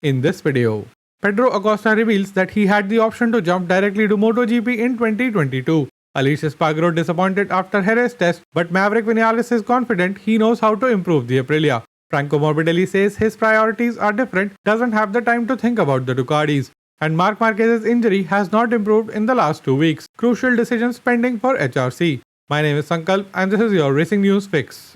In this video, Pedro Acosta reveals that he had the option to jump directly to MotoGP in 2022. Aleix Espargaro disappointed after Jerez test, but Maverick Vinales is confident he knows how to improve the Aprilia. Franco Morbidelli says his priorities are different, doesn't have the time to think about the Ducatis. And Marc Marquez's injury has not improved in the last 2 weeks. Crucial decisions pending for HRC. My name is Sankalp and this is your Racing News Fix.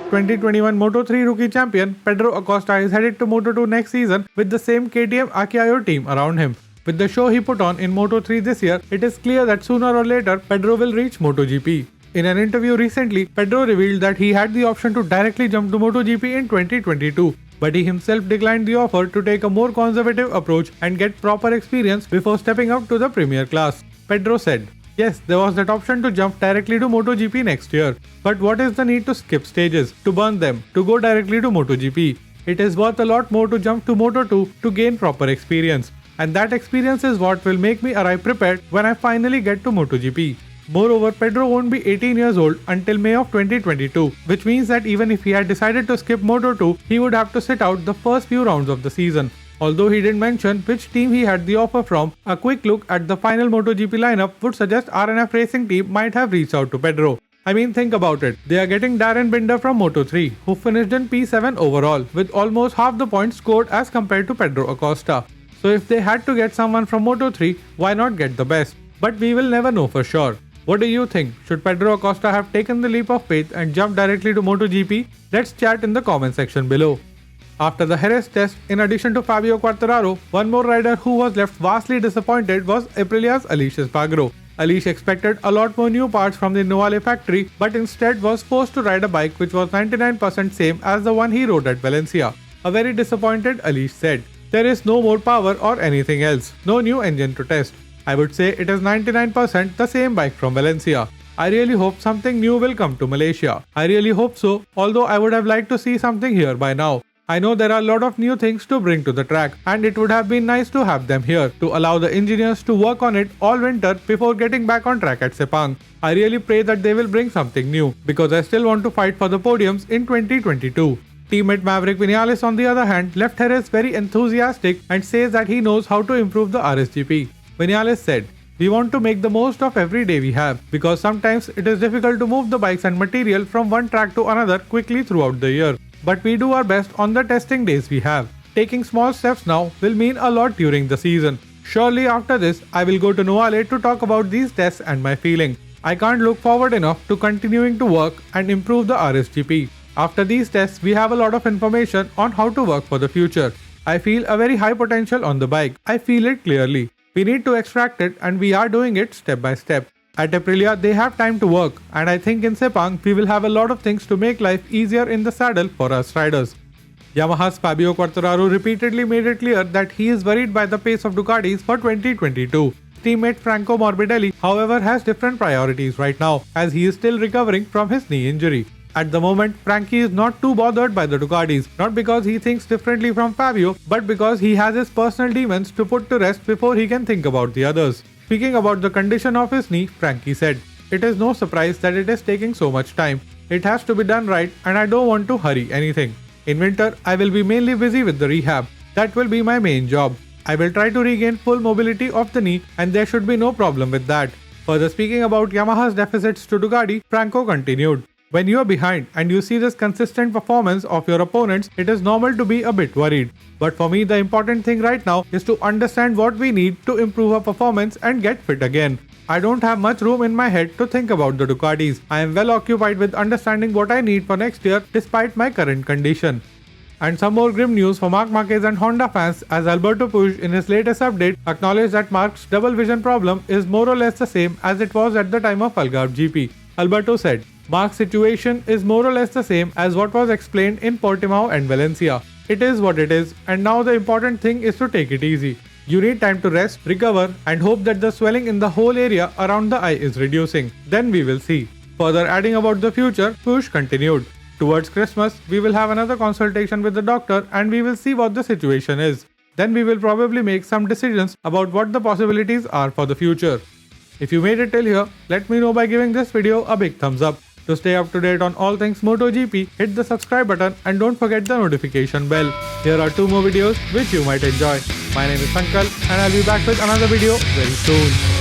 2021 Moto3 rookie champion Pedro Acosta is headed to Moto2 next season with the same KTM Akio team around him. With the show he put on in Moto3 this year, it is clear that sooner or later Pedro will reach MotoGP. In an interview recently, Pedro revealed that he had the option to directly jump to MotoGP in 2022, but he himself declined the offer to take a more conservative approach and get proper experience before stepping up to the premier class. Pedro said, "Yes, there was that option to jump directly to MotoGP next year. But what is the need to skip stages, to burn them, to go directly to MotoGP? It is worth a lot more to jump to Moto2 to gain proper experience. And that experience is what will make me arrive prepared when I finally get to MotoGP." Moreover, Pedro won't be 18 years old until May of 2022, which means that even if he had decided to skip Moto2, he would have to sit out the first few rounds of the season. Although he didn't mention which team he had the offer from, a quick look at the final MotoGP lineup would suggest RNF Racing team might have reached out to Pedro. I mean, think about it. They are getting Darren Binder from Moto3, who finished in P7 overall, with almost half the points scored as compared to Pedro Acosta. So if they had to get someone from Moto3, why not get the best? But we will never know for sure. What do you think? Should Pedro Acosta have taken the leap of faith and jumped directly to MotoGP? Let's chat in the comment section below. After the Jerez test, in addition to Fabio Quartararo, one more rider who was left vastly disappointed was Aprilia's Aleix Espargaro. Aleix expected a lot more new parts from the Noale factory, but instead was forced to ride a bike which was 99% same as the one he rode at Valencia. A very disappointed Aleix said, "There is no more power or anything else, no new engine to test. I would say it is 99% the same bike from Valencia. I really hope something new will come to Malaysia. I really hope so, although I would have liked to see something here by now. I know there are a lot of new things to bring to the track, and it would have been nice to have them here to allow the engineers to work on it all winter before getting back on track at Sepang. I really pray that they will bring something new, because I still want to fight for the podiums in 2022. Teammate Maverick Vinales, on the other hand, left Jerez very enthusiastic and says that he knows how to improve the RSGP. Vinales said, "We want to make the most of every day we have, because sometimes it is difficult to move the bikes and material from one track to another quickly throughout the year. But we do our best on the testing days we have. Taking small steps now will mean a lot during the season. Surely after this, I will go to Noale to talk about these tests and my feeling. I can't look forward enough to continuing to work and improve the RSGP. After these tests, we have a lot of information on how to work for the future. I feel a very high potential on the bike. I feel it clearly. We need to extract it and we are doing it step by step. At Aprilia, they have time to work, and I think in Sepang, we will have a lot of things to make life easier in the saddle for us riders." Yamaha's Fabio Quartararo repeatedly made it clear that he is worried by the pace of Ducatis for 2022. Teammate Franco Morbidelli, however, has different priorities right now, as he is still recovering from his knee injury. At the moment, Frankie is not too bothered by the Ducatis, not because he thinks differently from Fabio, but because he has his personal demons to put to rest before he can think about the others. Speaking about the condition of his knee, Frankie said, "It is no surprise that it is taking so much time. It has to be done right and I don't want to hurry anything. In winter, I will be mainly busy with the rehab. That will be my main job. I will try to regain full mobility of the knee and there should be no problem with that." Further speaking about Yamaha's deficits to Ducati, Franco continued, "When you are behind and you see this consistent performance of your opponents, it is normal to be a bit worried. But for me, the important thing right now is to understand what we need to improve our performance and get fit again. I don't have much room in my head to think about the Ducatis. I am well occupied with understanding what I need for next year despite my current condition." And some more grim news for Marc Marquez and Honda fans, as Alberto Puig in his latest update acknowledged that Marc's double vision problem is more or less the same as it was at the time of Algarve GP. Alberto said, "Marc's situation is more or less the same as what was explained in Portimao and Valencia. It is what it is, and now the important thing is to take it easy. You need time to rest, recover, and hope that the swelling in the whole area around the eye is reducing. Then we will see." Further adding about the future, Puig continued, "Towards Christmas, we will have another consultation with the doctor and we will see what the situation is. Then we will probably make some decisions about what the possibilities are for the future." If you made it till here, let me know by giving this video a big thumbs up. To stay up to date on all things MotoGP, hit the subscribe button and don't forget the notification bell. Here are 2 more videos which you might enjoy. My name is Sankal and I'll be back with another video very soon.